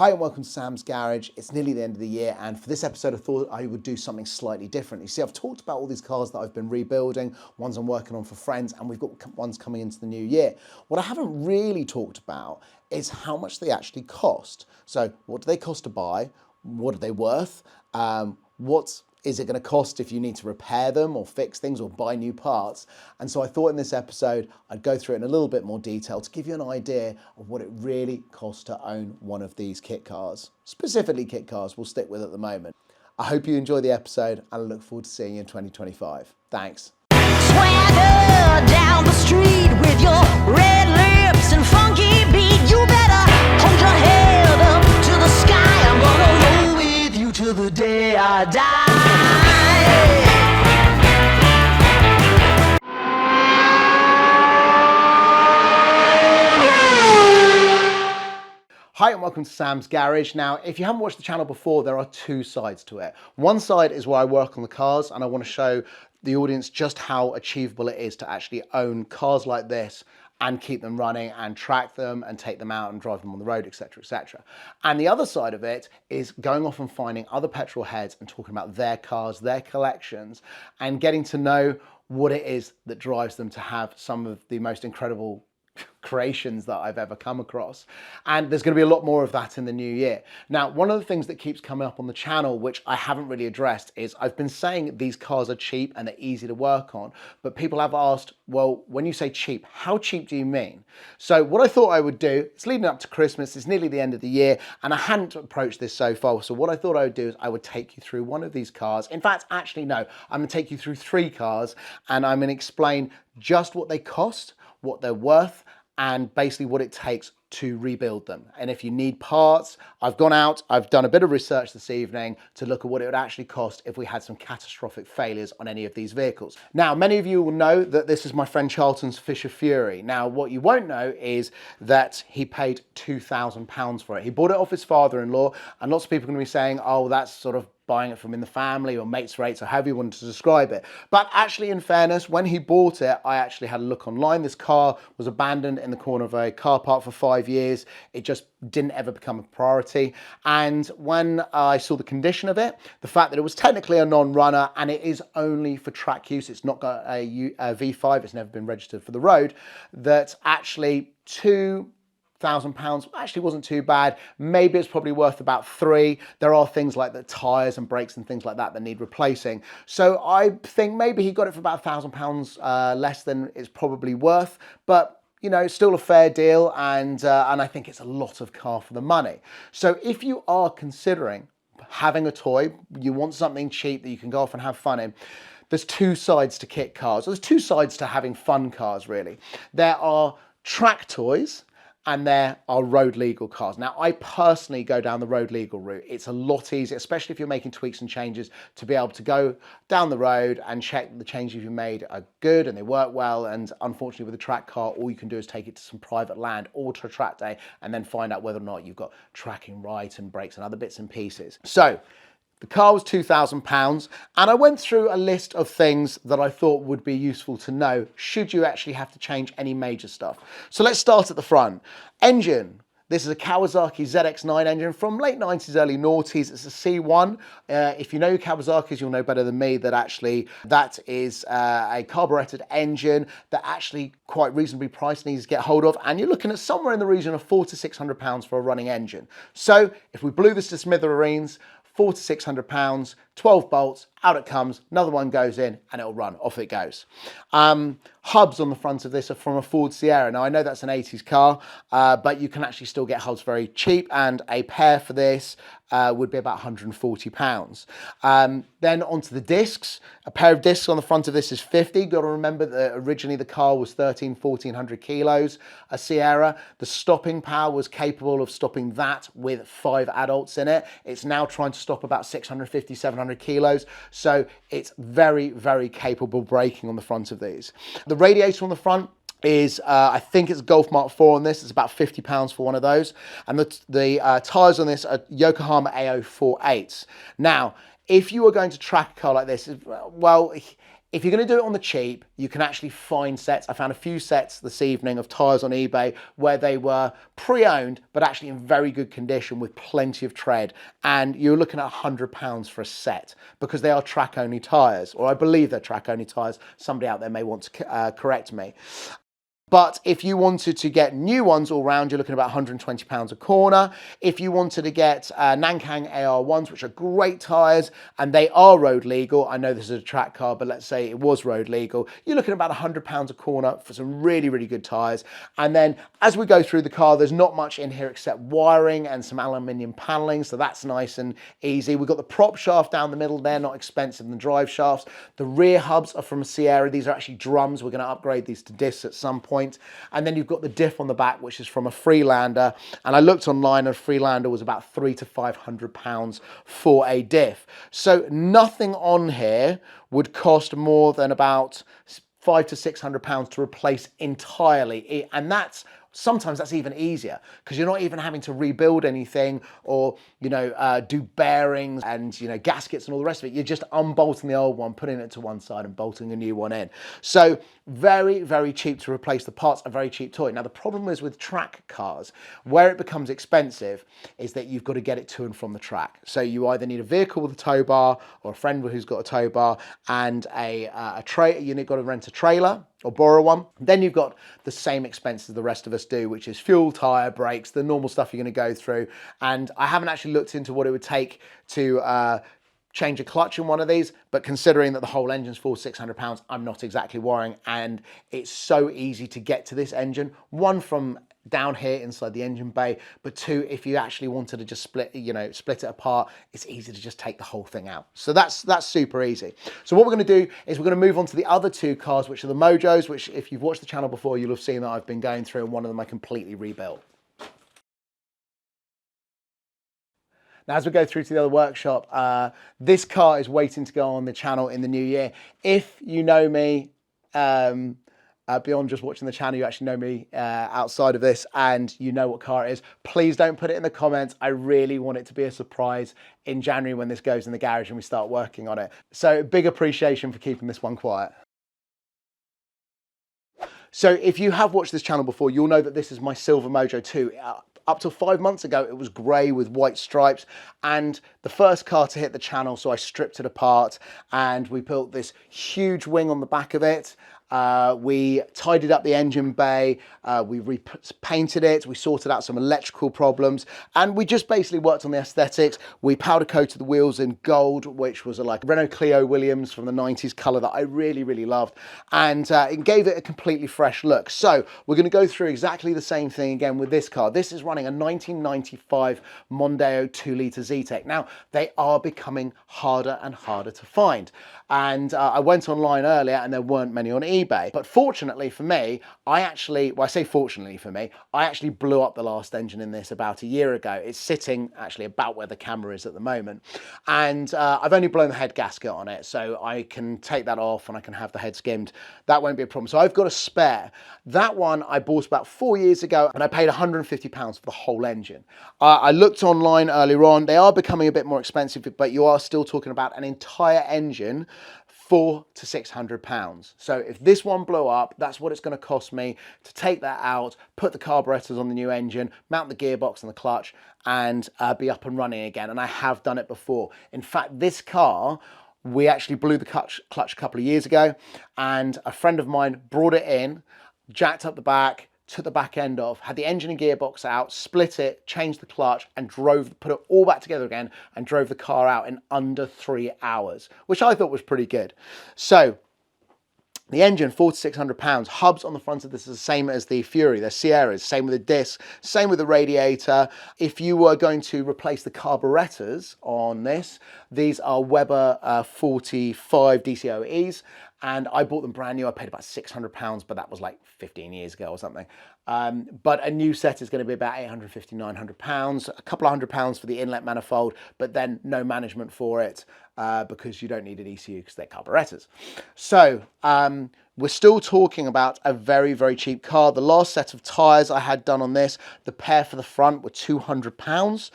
Hi and welcome to Sam's Garage. It's nearly the end of the year, and for this episode I thought I would do something slightly different. You see, I've talked about all these cars that I've been rebuilding, ones I'm working on for friends, and we've got ones coming into the new year. What I haven't really talked about is how much they actually cost. So what do they cost to buy? What are they worth? What is it going to cost if you need to repair them or fix things or buy new parts? And so I thought in this episode I'd go through it in a little bit more detail to give you an idea of what it really costs to own one of these kit cars. Specifically kit cars we'll stick with at the moment. I hope you enjoy the episode and I look forward to seeing you in 2025. Thanks. Swagger down the street with your red lips and funky beat. You better hold your head up to the sky. I'm gonna roll with you till the day I die. Hi and welcome to Sam's Garage. Now, if you haven't watched the channel before, there are two sides to it. One side is where I work on the cars and I want to show the audience just how achievable it is to actually own cars like this and keep them running and track them and take them out and drive them on the road, etc., etc. And the other side of it is going off and finding other petrol heads and talking about their cars, their collections, and getting to know what it is that drives them to have some of the most incredible creations that I've ever come across. And there's going to be a lot more of that in the new year. Now, one of the things that keeps coming up on the channel, which I haven't really addressed, is I've been saying these cars are cheap and they're easy to work on, but people have asked, well, when you say cheap, how cheap do you mean? So what I thought I would do, it's leading up to Christmas, it's nearly the end of the year, and I hadn't approached this so far. So what I thought I would do is I would take you through one of these cars. In fact, actually, no, I'm going to take you through three cars and I'm going to explain just what they cost, what they're worth, and basically what it takes to rebuild them. And if you need parts, I've gone out, I've done a bit of research this evening to look at what it would actually cost if we had some catastrophic failures on any of these vehicles. Now, many of you will know that this is my friend Charlton's Fisher Fury. Now, what you won't know is that he paid £2,000 for it. He bought it off his father-in-law, and lots of people are going to be saying, oh, that's sort of buying it from in the family or mates rates or however you want to describe it. But actually, in fairness, when he bought it, I actually had a look online. This car was abandoned in the corner of a car park for 5 years. It just didn't ever become a priority. And when I saw the condition of it, the fact that it was technically a non-runner and it is only for track use, it's not got a V5, it's never been registered for the road, that actually £2,000 actually wasn't too bad. Maybe it's probably worth about £3,000. There are things like the tyres and brakes and things like that that need replacing. So I think maybe he got it for about £1,000 less than it's probably worth, but you know, still a fair deal, and I think it's a lot of car for the money. So if you are considering having a toy, you want something cheap that you can go off and have fun in, there's two sides to kit cars. There's two sides to having fun cars, really. There are track toys, and there are road legal cars. Now, I personally go down the road legal route. It's a lot easier, especially if you're making tweaks and changes, to be able to go down the road and check the changes you made are good and they work well. And unfortunately, with a track car, all you can do is take it to some private land or to a track day and then find out whether or not you've got tracking right and brakes and other bits and pieces. So the car was £2,000, and I went through a list of things that I thought would be useful to know should you actually have to change any major stuff. So let's start at the front. Engine. This is a Kawasaki ZX-9 engine from late 90s, early noughties. It's a C1. If you know Kawasaki's, you'll know better than me that actually that is a carburetted engine that actually quite reasonably priced and easy to get hold of. And you're looking at somewhere in the region of £400 to £600 for a running engine. So if we blew this to smithereens, £400 to £600, 12 bolts, out it comes, another one goes in and it'll run, off it goes. Hubs on the front of this are from a Ford Sierra. Now I know that's an 80s car, but you can actually still get hubs very cheap, and a pair for this would be about £140. Then onto the discs. A pair of discs on the front of this is 50. Got to remember that originally the car was 1,400 kilos, a Sierra. The stopping power was capable of stopping that with 5 adults in it. It's now trying to stop about 650, 700 kilos. So it's very, very capable braking on the front of these. The radiator on the front is, I think it's Golf Mark 4 on this. It's about £50 for one of those. And the tyres on this are Yokohama AO 48s. Now, if you were going to track a car like this, well, If you're going to do it on the cheap, you can actually find sets. I found a few sets this evening of tyres on eBay where they were pre-owned, but actually in very good condition with plenty of tread. And you're looking at £100 for a set because they are track-only tyres, or I believe they're track-only tyres. Somebody out there may want to correct me. But if you wanted to get new ones all round, you're looking at about £120 a corner. If you wanted to get Nankang AR1s, which are great tyres, and they are road legal, I know this is a track car, but let's say it was road legal, you're looking at about £100 a corner for some really, really good tyres. And then as we go through the car, there's not much in here except wiring and some aluminium panelling, so that's nice and easy. We've got the prop shaft down the middle there, not expensive than drive shafts. The rear hubs are from Sierra. These are actually drums. We're going to upgrade these to discs at some point. And then you've got the diff on the back, which is from a Freelander. And I looked online and Freelander was about £300 to £500 for a diff. So nothing on here would cost more than about £500 to £600 to replace entirely. And sometimes that's even easier because you're not even having to rebuild anything or, do bearings and, gaskets and all the rest of it. You're just unbolting the old one, putting it to one side and bolting a new one in. So very, very cheap to replace the parts, a very cheap toy. Now, the problem is with track cars, where it becomes expensive is that you've got to get it to and from the track. So you either need a vehicle with a tow bar or a friend who's got a tow bar and you've got to rent a trailer or borrow one. Then you've got the same expenses the rest of us do, which is fuel, tyre, brakes, the normal stuff you're going to go through. And I haven't actually looked into what it would take to change a clutch in one of these, but considering that the whole engine's £400 to £600, I'm not exactly worrying. And it's so easy to get to this engine. One, from down here inside the engine bay, but two, if you actually wanted to just split it apart, it's easy to just take the whole thing out. So that's super easy. So what we're going to do is we're going to move on to the other two cars, which are the Mojos, which if you've watched the channel before, you'll have seen that I've been going through, and one of them I completely rebuilt. Now, as we go through to the other workshop, this car is waiting to go on the channel in the new year. If you know me, beyond just watching the channel, you actually know me outside of this and you know what car it is, please don't put it in the comments. I really want it to be a surprise in January when this goes in the garage and we start working on it. So big appreciation for keeping this one quiet. So if you have watched this channel before, you'll know that this is my silver Mojo II. Up till 5 months ago, it was grey with white stripes, and the first car to hit the channel, so I stripped it apart and we built this huge wing on the back of it. We tidied up the engine bay, we repainted it, we sorted out some electrical problems, and we just basically worked on the aesthetics. We powder coated the wheels in gold, which was like Renault Clio Williams from the 90s colour that I really, really loved, and it gave it a completely fresh look. So we're going to go through exactly the same thing again with this car. This is running a 1995 Mondeo 2-litre Zetec. Now, they are becoming harder and harder to find, and I went online earlier and there weren't many on eBay. But fortunately for me, I actually blew up the last engine in this about a year ago. It's sitting actually about where the camera is at the moment. And I've only blown the head gasket on it, so I can take that off and I can have the head skimmed. That won't be a problem. So I've got a spare. That one I bought about 4 years ago and I paid £150 for the whole engine. I looked online earlier on. They are becoming a bit more expensive, but you are still talking about an entire engine, £400 to £600. So if this one blew up, that's what it's going to cost me to take that out, put the carburetors on the new engine, mount the gearbox and the clutch, and be up and running again. And I have done it before. In fact, this car, we actually blew the clutch a couple of years ago, and a friend of mine brought it in, jacked up the back, took the back end off, had the engine and gearbox out, split it, changed the clutch, and put it all back together again and drove the car out in under 3 hours, which I thought was pretty good. So the engine, £400 to £600. Hubs on the front of this is the same as the Fury. They're Sierras, same with the disc, same with the radiator. If you were going to replace the carburetors on this, these are Weber 45 DCOEs. And I bought them brand new. I paid about £600, but that was like 15 years ago or something. But a new set is going to be about £850, £900, a couple of £100 for the inlet manifold, but then no management for it because you don't need an ECU because they're carburetors. So we're still talking about a very, very cheap car. The last set of tyres I had done on this, the pair for the front were £200.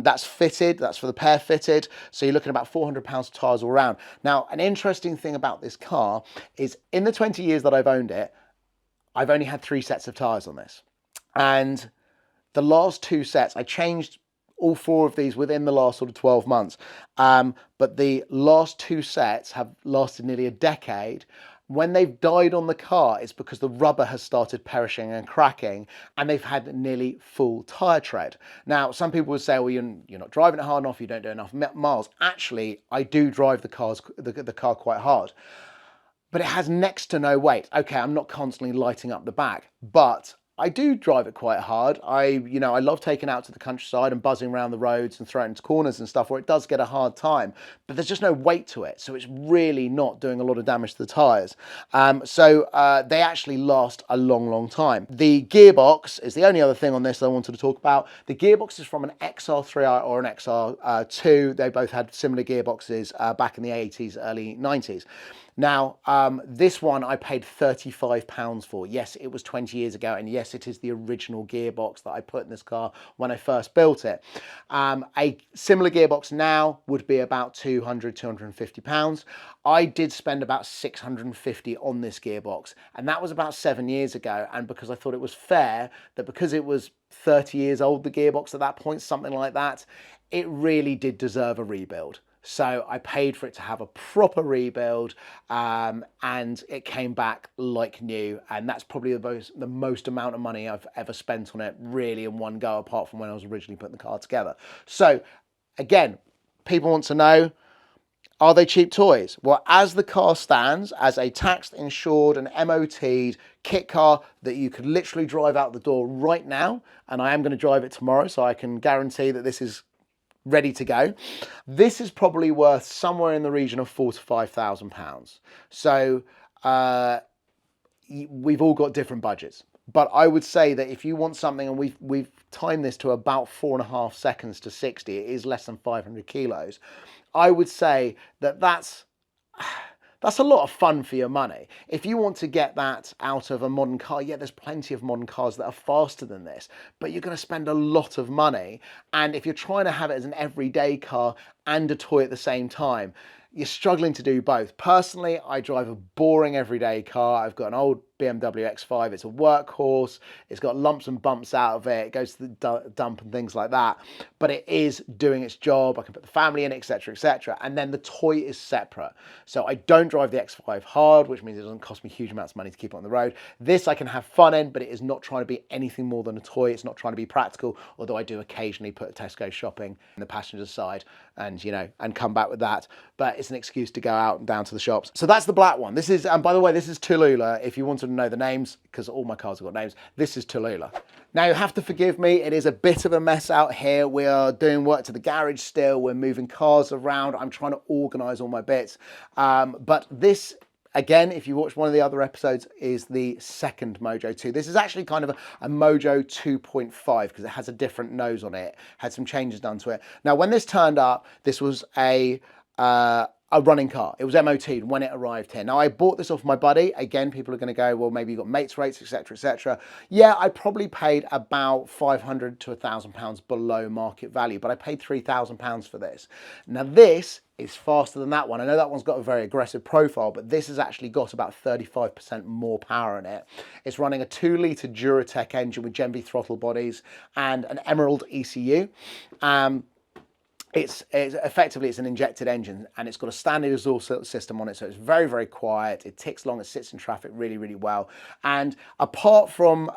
That's fitted, that's for the pair fitted. So you're looking at about £400 tyres all around. Now, an interesting thing about this car is in the 20 years that I've owned it, I've only had 3 sets of tyres on this. And the last 2 sets, I changed all 4 of these within the last sort of 12 months. But the last 2 sets have lasted nearly a decade. When they've died on the car, it's because the rubber has started perishing and cracking, and they've had nearly full tyre tread. Now, some people would say, well, you're not driving it hard enough, you don't do enough miles. Actually, I do drive the car quite hard, but it has next to no weight. Okay, I'm not constantly lighting up the back, but I do drive it quite hard. I love taking out to the countryside and buzzing around the roads and throwing into corners and stuff where it does get a hard time, but there's just no weight to it. So it's really not doing a lot of damage to the tyres. So they actually last a long, long time. The gearbox is the only other thing on this that I wanted to talk about. The gearbox is from an XR3i or an XR2. They both had similar gearboxes back in the 80s, early 90s. Now, this one I paid £35 for. Yes, it was 20 years ago, and yes, it is the original gearbox that I put in this car when I first built it. A similar gearbox now would be about £200, £250. I did spend about £650 on this gearbox, and that was about 7 years ago, and because I thought it was fair that because it was 30 years old, the gearbox at that point, something like that, it really did deserve a rebuild. So I paid for it to have a proper rebuild, and it came back like new. And that's probably the most amount of money I've ever spent on it, really, in one go, apart from when I was originally putting the car together. So again, people want to know, are they cheap toys? Well, as the car stands, as a taxed, insured and MOT'd kit car that you could literally drive out the door right now, and I am going to drive it tomorrow, so I can guarantee that this is ready to go. This is probably worth somewhere in the region of £4,000 to £5,000. So we've all got different budgets, but I would say that if you want something, and we've timed this to about 4.5 seconds to 60, it is less than 500 kilos. I would say that that's a lot of fun for your money. If you want to get that out of a modern car, yeah, there's plenty of modern cars that are faster than this, but you're going to spend a lot of money. And if you're trying to have it as an everyday car and a toy at the same time, you're struggling to do both. Personally, I drive a boring everyday car. I've got an old BMW X5. It's a workhorse. It's got lumps and bumps out of it. It goes to the dump and things like that. But it is doing its job. I can put the family in, etc., etc. And then the toy is separate. So I don't drive the X5 hard, which means it doesn't cost me huge amounts of money to keep it on the road. This I can have fun in, but it is not trying to be anything more than a toy. It's not trying to be practical, although I do occasionally put a Tesco shopping in the passenger side and, and come back with that. But it's an excuse to go out and down to the shops. So that's the black one. This is, and by the way, this is Tallulah. If you wanted to know the names, because all my cars have got names, this is Tallulah. Now you have to forgive me, it is a bit of a mess out here. We are doing work to the garage still. We're moving cars around. I'm trying to organize all my bits. But this, again, if you watch one of the other episodes, is the second Mojo 2. This is actually kind of a Mojo 2.5 because it has a different nose on it. Had some changes done to it. Now, when this turned up, this was a running car. It was MOT'd when it arrived here. Now, I bought this off my buddy. Again, people are going to go, well, maybe you got mates rates, etc., etc. Yeah, I probably paid about £500 to £1,000 below market value, but I paid £3,000 for this. Now, this is faster than that one. I know that one's got a very aggressive profile, but this has actually got about 35% more power in it. It's running a 2-litre Duratec engine with Gen V throttle bodies and an Emerald ECU. It's effectively, it's an injected engine, and it's got a standard exhaust system on it, so it's very, very quiet. It ticks along, it sits in traffic really, really well. And apart from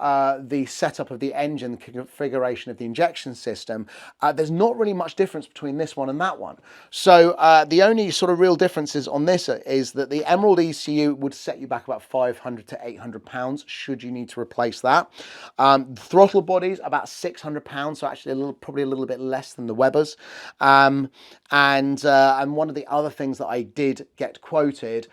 the setup of the engine, the configuration of the injection system, there's not really much difference between this one and that one. So the only sort of real differences on this is that the Emerald ECU would set you back about £500 to £800 should you need to replace that. The throttle bodies about £600, so actually probably a little bit less than the Webers. And one of the other things that I did get quoted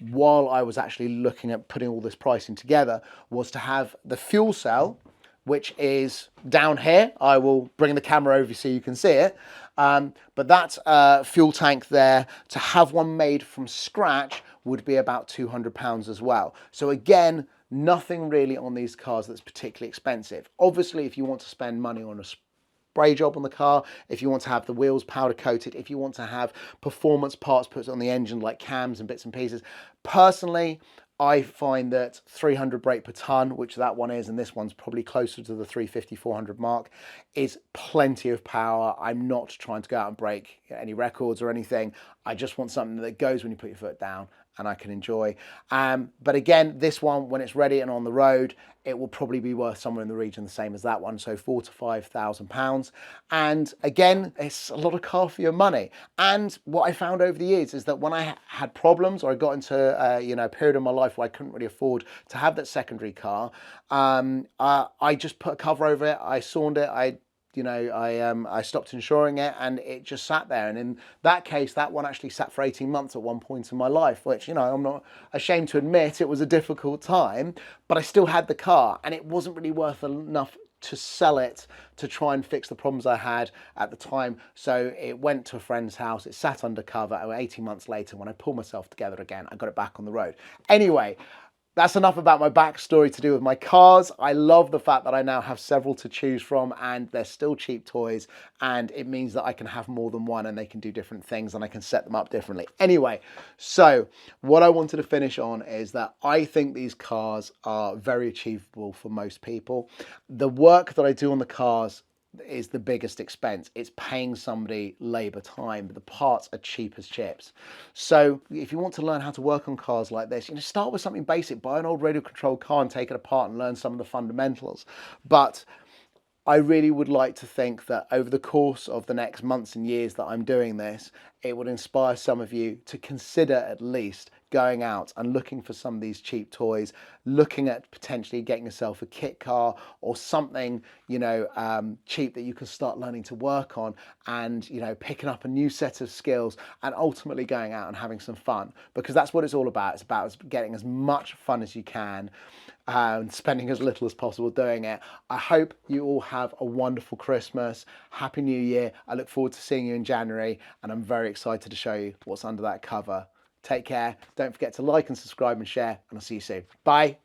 while I was actually looking at putting all this pricing together was to have the fuel cell, which is down here. I will bring the camera over so you can see it. But that fuel tank there, to have one made from scratch would be about £200 as well. So again, nothing really on these cars that's particularly expensive. Obviously, if you want to spend money on a spray job on the car, if you want to have the wheels powder coated, if you want to have performance parts put on the engine like cams and bits and pieces, personally, I find that 300 brake per ton, which that one is, and this one's probably closer to the 350, 400 mark, is plenty of power. I'm not trying to go out and break any records or anything. I just want something that goes when you put your foot down and I can enjoy. But again, this one, when it's ready and on the road, it will probably be worth somewhere in the region the same as that one, so £4,000 to £5,000. And again, it's a lot of car for your money. And what I found over the years is that when I had problems or I got into a period of my life where I couldn't really afford to have that secondary car, I just put a cover over it, I sawned it, I stopped insuring it and it just sat there. And in that case, that one actually sat for 18 months at one point in my life, which, I'm not ashamed to admit it was a difficult time, but I still had the car and it wasn't really worth enough to sell it to try and fix the problems I had at the time. So it went to a friend's house, it sat under cover, and 18 months later, when I pulled myself together again, I got it back on the road. Anyway, that's enough about my backstory to do with my cars. I love the fact that I now have several to choose from and they're still cheap toys, and it means that I can have more than one and they can do different things and I can set them up differently. Anyway, so what I wanted to finish on is that I think these cars are very achievable for most people. The work that I do on the cars is the biggest expense. It's paying somebody labor time, but the parts are cheap as chips. So if you want to learn how to work on cars like this, start with something basic. Buy an old radio controlled car and take it apart and learn some of the fundamentals. But I really would like to think that over the course of the next months and years that I'm doing this, it would inspire some of you to consider at least going out and looking for some of these cheap toys, looking at potentially getting yourself a kit car or something, cheap that you can start learning to work on, and, picking up a new set of skills and ultimately going out and having some fun, because that's what it's all about. It's about getting as much fun as you can and spending as little as possible doing it. I hope you all have a wonderful Christmas. Happy New Year. I look forward to seeing you in January, and I'm very excited to show you what's under that cover. Take care. Don't forget to like and subscribe and share, and I'll see you soon. Bye.